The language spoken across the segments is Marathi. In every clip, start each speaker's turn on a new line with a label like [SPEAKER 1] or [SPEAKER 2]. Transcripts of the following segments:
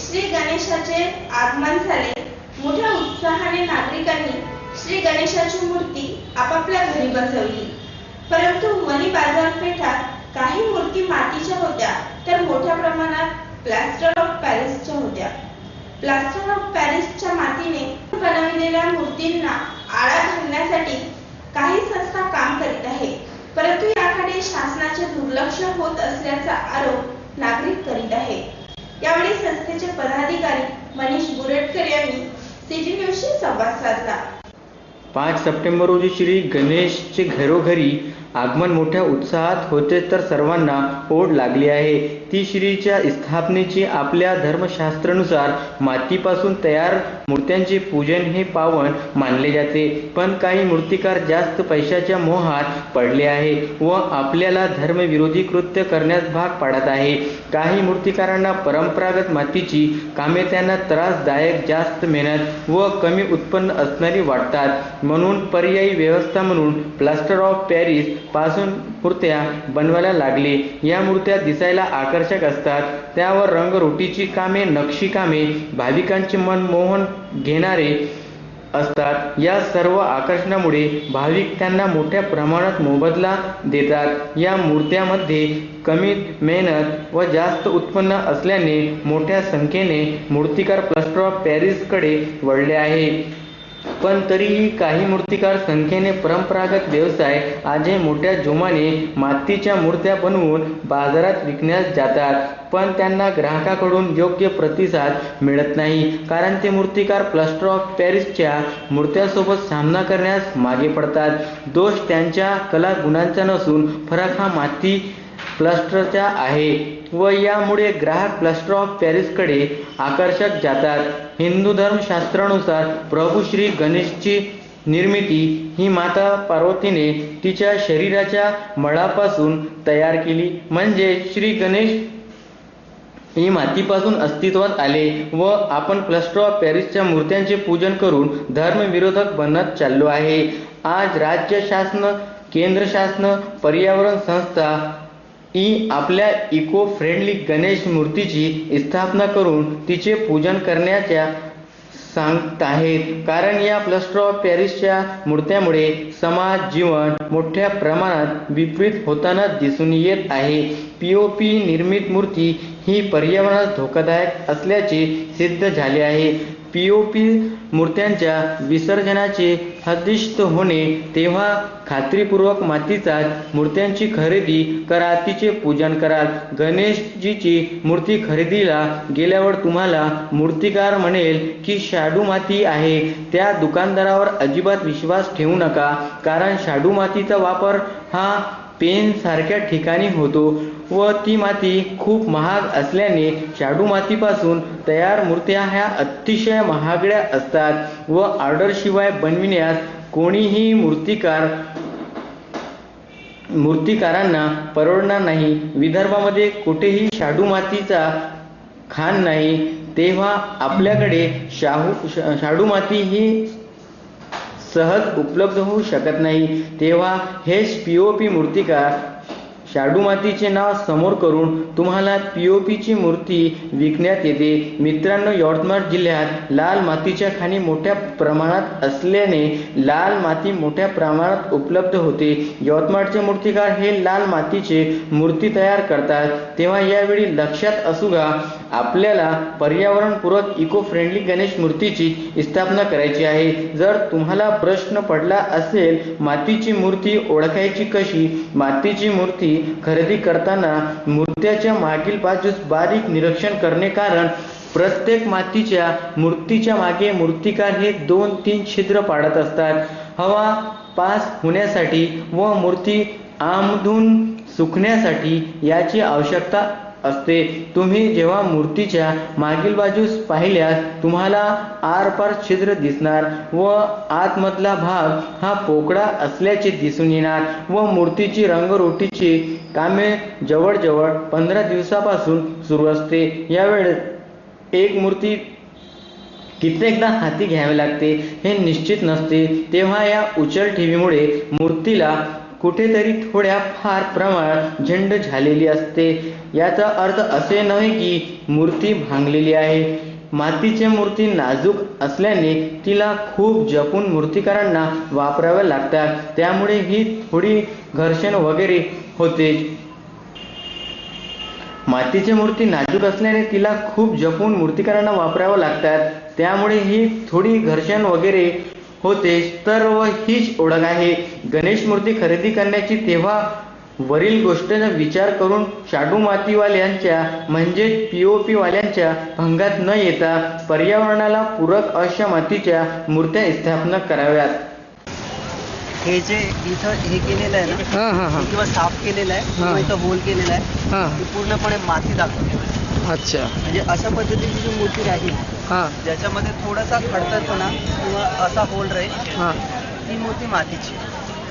[SPEAKER 1] श्री गणेशाचे आगमन झाले। मोठ्या उत्साहाने नागरिकांनी श्री गणेशाची मूर्ती आपापल्या घरी बसवली। परंतु मनी बाजारपेठात काही मूर्ती मातीच्या होत्या तर मोठ्या प्रमाणात प्लास्टर ऑफ पॅरिसच्या होत्या। प्लास्टर ऑफ पॅरिसच्या मातीने बनवलेल्या मूर्तींना आळा घालण्यासाठी काही संस्था काम करीत आहेत, परंतु याकडे शासनाचे दुर्लक्ष होत असल्याचा आरोप नागरिक करीत आहेत। यावेळी संस्थेचे पदाधिकारी मनीष बुरटकर यांनी सिटी न्यूजशी संवाद साधला।
[SPEAKER 2] 5 सप्टेंबर रोजी श्री गणेशचे घरोघरी आगमन मोठ्या उत्साहात होते, तर सर्वांना ओढ लागली आहे ती श्रीच्या स्थापनेची। आपल्या धर्मशास्त्रानुसार मातीपासून तयार मूर्त्यांचे पूजन हे पावन मानले जाते, पण काही मूर्तिकार जास्त पैशाच्या मोहात पडले आहे व आपल्याला धर्मविरोधी कृत्य करण्यास भाग पाडत आहे। काही मूर्तिकारांना परंपरागत मातीची कामे त्यांना त्रासदायक, जास्त मेहनत व कमी उत्पन्न असणारी वाटतात, म्हणून पर्यायी व्यवस्था म्हणून प्लास्टर ऑफ पॅरिस पासून मूर्त्या बनवायला लागले। या मूर्त्या दिसायला आकर्षक असतात, त्यावर रंगरोटीची कामे, नक्षीकामे भाविकांचे मन मोहन घेणारे असतात। या सर्व आकर्षणामुळे भाविक त्यांना मोठ्या प्रमाणात मोबदला देतात। या मूर्त्यामध्ये कमी मेहनत व जास्त उत्पन्न असल्याने मोठ्या संख्येने मूर्तिकार प्लास्टर ऑफ पॅरिसकडे वळले आहे, पण तरीही काही मूर्तिकार संख्येने परंपरागत व्यवसाय आजही मोठ्या जोमाने मातीच्या मूर्त्या बनवून बाजारात विकण्यास जातात, पण त्यांना ग्राहकाकडून योग्य प्रतिसाद मिळत नाही, कारण ते मूर्तिकार प्लास्टर ऑफ पॅरिसच्या मूर्त्यासोबत सामना करण्यास मागे पडतात। दोष त्यांच्या कला गुणांचा नसून फरक हा माती प्लास्टरचा आहे व यामुळे ग्राहक प्लास्टर ऑफ पॅरिसकडे आकर्षक जातात। हिंदू धर्मशास्त्रानुसार प्रभू श्री गणेशची निर्मिती ही माता पार्वतीने तिच्या शरीराच्या मळापासून तयार केली, म्हणजे श्री गणेश ही मातीपासून अस्तित्वात आले व आपण प्लास्टर ऑफ पॅरिसच्या मूर्त्यांचे पूजन करून धर्मविरोधक बनत चाललो आहे। आज राज्य शासन, केंद्र शासन, पर्यावरण संस्था आपल्या इको फ्रेंडली गणेश मूर्तीची स्थापना करून तिचे पूजन करण्याच्या सांगत आहेत, कारण या प्लास्टर ऑफ पॅरिसच्या मूर्त्यामुळे समाज जीवन मोठ्या प्रमाणात विपरीत होताना दिसून येत आहे। पीओपी निर्मित मूर्ती ही पर्यावरणास धोकादायक असल्याचे सिद्ध झाले आहे। पीओपी मूर्त्यांच्या विसर्जनाचे हद्दिष्ट होणे तेव्हा खात्रीपूर्वक मातीचाच मूर्त्यांची खरेदी करा, तिचे पूजन कराल। गणेशजीची मूर्ती खरेदीला गेल्यावर तुम्हाला मूर्तिकार म्हणेल की शाडू माती आहे, त्या दुकानदारावर अजिबात विश्वास ठेवू नका, कारण शाडू मातीचा वापर हा पेन सारख्या ठिकाणी होतो व ती माती खूप महाग असल्याने शाडू मातीपासून तयार मूर्त्या ह्या अतिशय महागड्या असतात व ऑर्डरशिवाय बनविण्यास कोणीही मूर्तिकारांना परवडणार नाही। विदर्भामध्ये कुठेही शाडू मातीचा खाण नाही, तेव्हा आपल्याकडे शाडू माती ही सहज उपलब्ध होऊ शकत नाही, तेव्हा हेच पीओपी मूर्तिकार शाडू मातीचे नाव समोर करून तुम्हाला पीओपीची मूर्ती विकण्यात येते। मित्रांनो, यवतमाळ जिल्ह्यात लाल मातीच्या खाणी मोठ्या प्रमाणात असल्याने लाल माती मोठ्या प्रमाणात उपलब्ध होते। यवतमाळचे मूर्तिकार हे लाल मातीचे मूर्ती तयार करतात, तेव्हा यावेळी लक्षात असू का, आपल्याला पर्यावरणपूरक इको फ्रेंडली गणेश मूर्तीची स्थापना करायची आहे। जर तुम्हाला प्रश्न पडला असेल मातीची मूर्ती ओळखायची कशी, मातीची मूर्ती खरेदी करताना मूर्त्याच्या मागील बाजूस बारीक निरीक्षण करणे, कारण प्रत्येक मातीच्या मूर्तीच्या मागे मूर्तिकार हे 2-3 छिद्र पाडत असतात, हवा पास होण्यासाठी व मूर्ती आमधून सुकण्यासाठी याची आवश्यकता असते। तुम्ही जेव्हा मूर्तीच्या मागील बाजूस पाहिल्यास तुम्हाला आरपार छिद्र दिसणार व आतमधला भाग हा पोकळा असल्याचे दिसून येणार व मूर्तीची रंगरोटीची कामे जवळजवळ 15 दिवसापासून सुरू असते। यावेळेस एक मूर्ती कित्येकदा हाती घ्यावे लागते हे निश्चित नसते, तेव्हा या उचल ठेवीमुळे मूर्तीला कुठेतरी थोड्या फार प्रमाणात झंड झालेली असते. याचा अर्थ असे नव्हे की मूर्ती भांगलेली आहे. मातीची मूर्ती नाजूक असल्याने तिला खूप जपून मूर्तिकारांना वापराव्या लागतात. त्यामुळे ही थोडी घर्षण वगैरे होते. मातीची मूर्ती नाजूक असल्याने तिला खूप जपून मूर्तिकारांना वापरावं लागतात. त्यामुळे ही थोडी घर्षण वगैरे होते. तर हीच ओळख आहे गणेश मूर्ती खरेदी करण्याची. तेव्हा वरील गोष्टींचा विचार करून शाडू मातीवाल्यांच्या म्हणजेच POP वाल्यांच्या भंगात न येता पर्यावरणाला पूरक अशा मातीच्या मूर्त्या स्थापना कराव्यात.
[SPEAKER 3] हे जे इथं हे केलेलं आहे ना, किंवा साफ केलेलं आहे किंवा इथं होल केलेला आहे, ते पूर्णपणे माती दाखवते.
[SPEAKER 4] अच्छा.
[SPEAKER 3] म्हणजे अशा पद्धतीची जी मूर्ती राहील ज्याच्यामध्ये थोडासा खडतरपणा किंवा असा होल राहील, ती मूर्ती मातीची.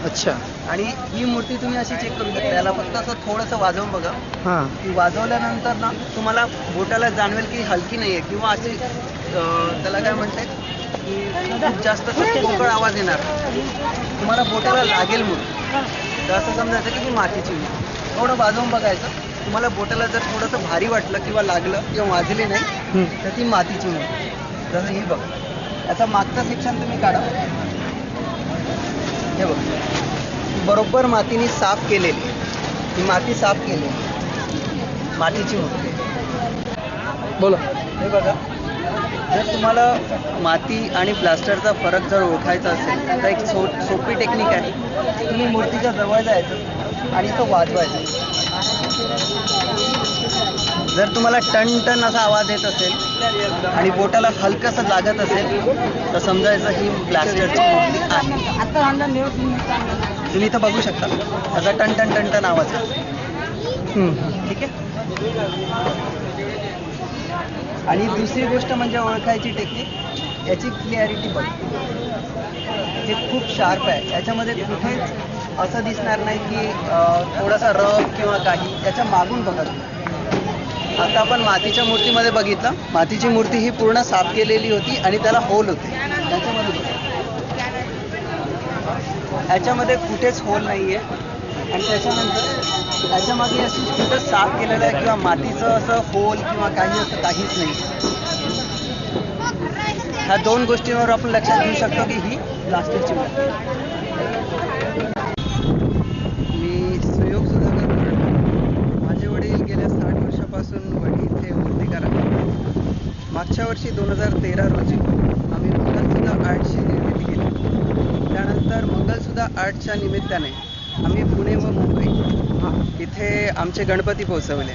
[SPEAKER 4] अच्छा.
[SPEAKER 3] आणि ही मूर्ती तुम्ही अशी चेक करू शकता. याला फक्त असं थोडंसं वाजवून बघा. ती वाजवल्यानंतर ना तुम्हाला बोटाला जाणवेल की हलकी नाही आहे किंवा अशी त्याला काय म्हणतात की खूप जास्त पोकळ आवाज येणार, तुम्हाला बोटाला लागेल मूर्ती. तर असं समजायचं की ती मातीची मूर्ती. थोडं वाजवून बघायचं. तुम्हाला बोटाला जर थोडंसं भारी वाटलं किंवा लागलं किंवा वाजले नाही तर ती मातीची मूर्ती. जसं ही बघ, याचा मागचा सेक्शन तुम्ही काढा. हे बघ, बरोबर मातीने साफ केलेली, ही माती साफ केलेली मातीची मूर्ती.
[SPEAKER 4] बोला.
[SPEAKER 3] हे बघा, जर तुम्हाला माती आणि प्लास्टरचा फरक जर ओळखायचा असेल तर एक सोपी टेक्निक आहे. तुम्ही मूर्तीच्या जवळ जायचं आणि तो वाजवायचा. जर तुम्हाला टन टन असा आवाज येत असेल आणि बोटाला हलकंसं लागत असेल तर समजायचं ही प्लास्टरची मूर्ती आहे. तुम्ही इथं बघू शकता, त्याचा टन टन टन टन आवाज आहे. ठीक आहे. आणि दुसरी गोष्ट म्हणजे ओळखायची टेक्निक, याची क्लिअरिटी बघ. हे खूप शार्प आहे. याच्यामध्ये कुठेच असं दिसणार नाही की थोडासा रफ किंवा काही. त्याच्या मागून बघत. आता आपण मातीच्या मूर्तीमध्ये बघितलं, मातीची मूर्ती ही पूर्ण साफ केलेली होती आणि त्याला होल होते. याच्यामध्ये कुठेच होल नाही आहे. आणि त्याच्यानंतर याच्यामागे अशी कुठं साफ केलेलं आहे किंवा मातीचं असं होल किंवा काही असं काहीच नाही. ह्या दोन गोष्टींवर आपण लक्षात घेऊ शकतो की ही प्लास्टिकची मूर्ती. मी सुयोग सुधाकर कुरंडे. माझे वडील गेल्या 60 वर्षापासून वडील इथे मूर्तिकार आहेत. मागच्या वर्षी 2013 रोजी आम्ही मंगलसुधा आर्टची निर्मिती केली. त्यानंतर मंगलसुधा आर्टच्या निमित्ताने आम्ही पुणे व मुंबई इथे आमचे गणपती पोहोचवले.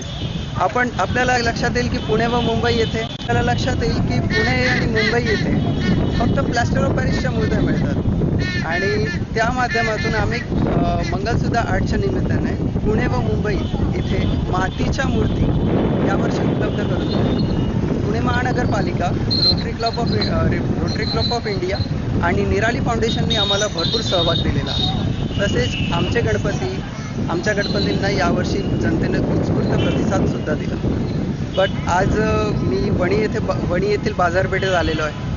[SPEAKER 3] आपल्याला लक्षात येईल की पुणे व मुंबई येथे आपल्याला लक्षात येईल की पुणे आणि मुंबई येथे फक्त प्लास्टर ऑफ पॅरिसच्या मूर्त्या मिळतात. आणि त्या माध्यमातून आम्ही मंगलसुधा आर्टच्या निमित्ताने पुणे व मुंबई इथे मातीच्या मूर्ती यावर्षी उपलब्ध करून दिल्या. पुणे महानगरपालिका, रोटरी क्लब ऑफ इंडिया आणि निराली फाउंडेशनने आम्हाला भरपूर सहभाग दिलेला आहे. तसेच आमच्या गणपतींना यावर्षी जनतेने उत्स्फूर्त प्रतिसादसुद्धा दिला. बट आज मी वणी येथील बाजारपेठेत आलेलो आहे.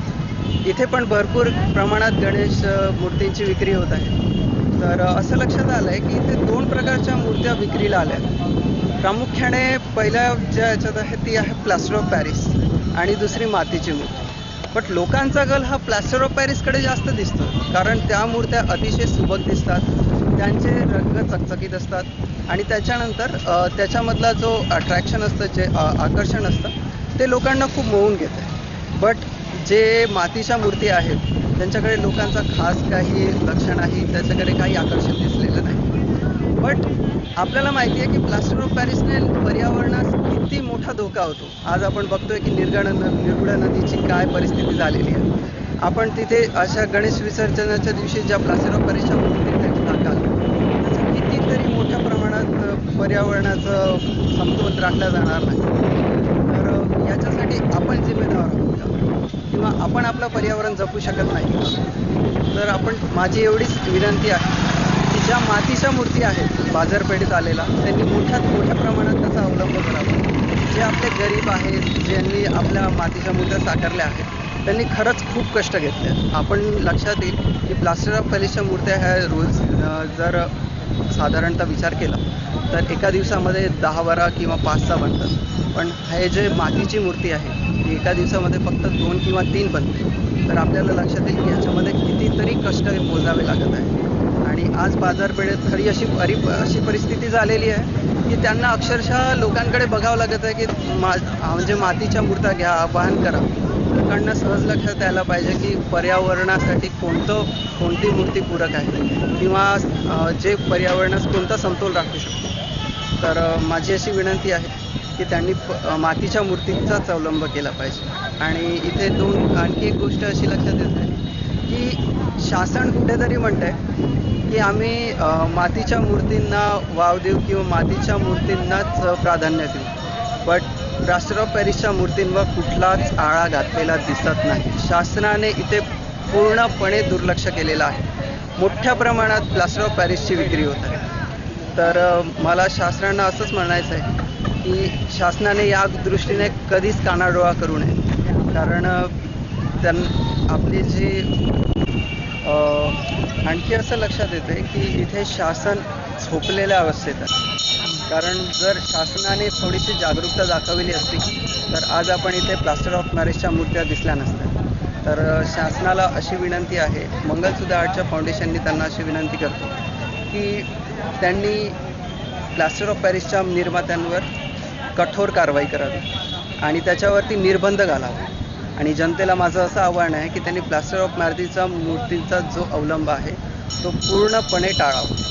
[SPEAKER 3] इथे पण भरपूर प्रमाणात गणेश मूर्तींची विक्री होत आहे. तर असं लक्षात आलं आहे की इथे 2 प्रकारच्या मूर्त्या विक्रीला आल्या. प्रामुख्याने पहिल्या ज्या याच्यात आहे ती आहे प्लास्टर ऑफ पॅरिस आणि दुसरी मातीची मूर्ती. बट लोकांचा कल हा प्लास्टर ऑफ पॅरिसकडे जास्त दिसतो, कारण त्या मूर्त्या अतिशय सुबक दिसतात, त्यांचे रंग चकचकीत असतात आणि त्याच्यानंतर त्याच्यामधला जो अट्रॅक्शन असतं, जे आकर्षण असतं ते लोकांना खूप मोहून घेतं. बट जे मातीच्या मूर्ती आहेत त्यांच्याकडे लोकांचा खास काही लक्ष नाही, त्याच्याकडे काही आकर्षण दिसलेलं नाही. बट आपल्याला माहिती आहे की प्लास्टर ऑफ पॅरिसने पर्यावरणास किती मोठा धोका होतो. आज आपण बघतोय की निर्गुडा नदीची काय परिस्थिती झालेली आहे. आपण तिथे अशा गणेश विसर्जनाच्या दिवशी ज्या प्लास्टर ऑफ पॅरिसच्या मूर्ती टाकाल त्याचा कितीतरी मोठ्या प्रमाणात पर्यावरणाचं समतोल राखला जाणार नाही. तर याच्यासाठी आपण जिम्मेदार आहोत का, किंवा आपण आपलं पर्यावरण जपू शकत नाही. तर माझी एवढीच विनंती आहे की ज्या मातीच्या मूर्ती आहेत बाजारपेठेत आलेला त्यांनी मोठ्यात मोठ्या प्रमाणात त्याचा अवलंब करावा. जे आपले गरीब आहेत, ज्यांनी आपल्या मातीच्या मूर्त्या साकारल्या आहेत, त्यांनी खरंच खूप कष्ट घेतले. आपण लक्षात येईल की प्लास्टर ऑफ पॅरिसच्या मूर्त्या ह्या रोज जर साधारणतः विचार केला तर एका दिवसामध्ये 10-12 किंवा 5-6 बनतात. पण हे जे मातीची मूर्ती आहे ती एका दिवसामध्ये फक्त 2 किंवा 3 बनते. तर आपल्याला लक्षात येईल की याच्यामध्ये कितीतरी कष्ट मोजावे लागत आहे. आणि आज बाजारपेठेत खरी अशी परिस्थिती झालेली आहे की त्यांना अक्षरशः लोकांकडे बघावं लागत आहे की म्हणजे मातीच्या मूर्त्या घ्या, आवाहन करा. लोकांना सहज लक्षात यायला पाहिजे की पर्यावरणासाठी कोणती मूर्ती पूरक आहे किंवा जे पर्यावरणास कोणता समतोल राखू शकतो. तर माझी अशी विनंती आहे की त्यांनी मातीच्या मूर्तीचाच अवलंब केला पाहिजे. आणि इथे आणखी एक गोष्ट अशी लक्षात येते की शासन कुठेतरी म्हणतंय की आम्ही मातीच्या मूर्तींना वाव देऊ किंवा मातीच्या मूर्तींनाच प्राधान्य देऊ. बट प्लास्टर ऑफ पॅरिसच्या मूर्तींवर कुठलाच आळा घातलेला दिसत नाही. शासनाने इथे पूर्णपणे दुर्लक्ष केलेलं आहे. मोठ्या प्रमाणात प्लास्टर ऑफ पॅरिसची विक्री होत आहे. तर मला शासनानं असंच म्हणायचं आहे की शासनाने या दृष्टीने कधीच कानाडोळा करू नये. कारण आपली जी आणखी असं लक्षात येतं आहे की इथे शासन झोपलेल्या अवस्थेत आहे. कारण जर शासनाने थोडीशी जागरूकता दाखवली असती तर आज आपण इथे प्लास्टर ऑफ पॅरिसच्या मूर्त्या दिसल्या नसत्या. तर शासनाला अशी विनंती आहे, मंगलसूत्र आर्टच्या फाउंडेशननी त्यांना अशी विनंती करतो की त्यांनी प्लास्टर ऑफ पॅरिसच्या निर्मात्यांवर कठोर कारवाई करावी आणि त्याच्यावरती निर्बंध घालावा. आणि जनतेला माझं असं आव्हान आहे की त्यांनी प्लास्टर ऑफ पॅरिसच्या मूर्तींचा जो अवलंब आहे तो पूर्णपणे टाळावा.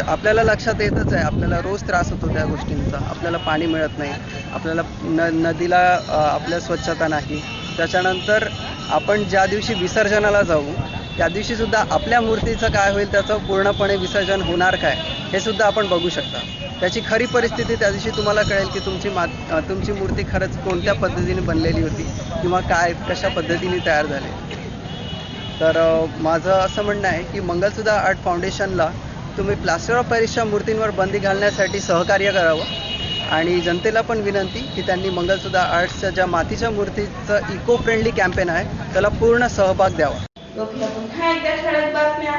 [SPEAKER 3] आपल्याला लक्षात येतच आहे, आपल्याला रोज त्रास होतो त्या गोष्टींचा. आपल्याला पाणी मिळत नाही, आपल्याला नदीला आपल्या स्वच्छता नाही. त्याच्यानंतर आपण ज्या दिवशी विसर्जनाला जाऊ त्या दिवशीसुद्धा आपल्या मूर्तीचं काय होईल, त्याचं पूर्णपणे विसर्जन होणार काय हे सुद्धा आपण बघू शकता. त्याची खरी परिस्थिती त्या दिवशी तुम्हाला कळेल की तुमची मूर्ती खरंच कोणत्या पद्धतीने बनलेली होती किंवा कशा पद्धतीने तयार झाली. तर माझं असं म्हणणं आहे की मंगलसूत्र आर्ट फाउंडेशनला तुम्ही प्लास्टर ऑफ पॅरिसच्या मूर्तींवर बंदी घालण्यासाठी सहकार्य करावं. आणि जनतेला पण विनंती की त्यांनी मंगलसूत्र आर्ट्सच्या ज्या मातीच्या मूर्तीचं इको फ्रेंडली कॅम्पेन आहे त्याला पूर्ण सहभाग द्यावा.
[SPEAKER 1] पुन्हा एकदा ठळक बातम्या.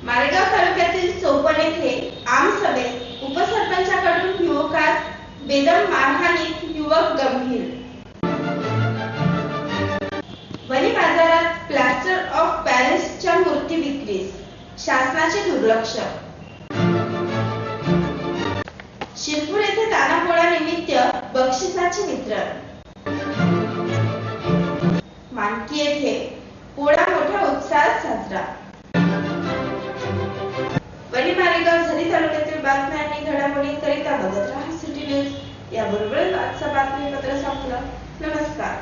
[SPEAKER 1] मालेगाव तालुक्यातील चोपण येथे आमसभेत उपसरपंचाकडून युवकास बेदम मारहाणीत युवक गंभीर. वणी बाजारात प्लास्टर ऑफ पॅरिसच्या मूर्ती विक्रीस शासनाचे दुर्लक्ष. शिरपूर येथे तानापोळा निमित्त बक्षिसाचे वितरण. मानकी येथे पोळा मोठ्या उत्साहात साजरा. वणी मालेगाव झरी तालुक्यातील बातम्या आणि घडामोडींकरिता बघत राहा सिटी न्यूज. याबरोबरच आजचं बातमीपत्र संपलं. नमस्कार.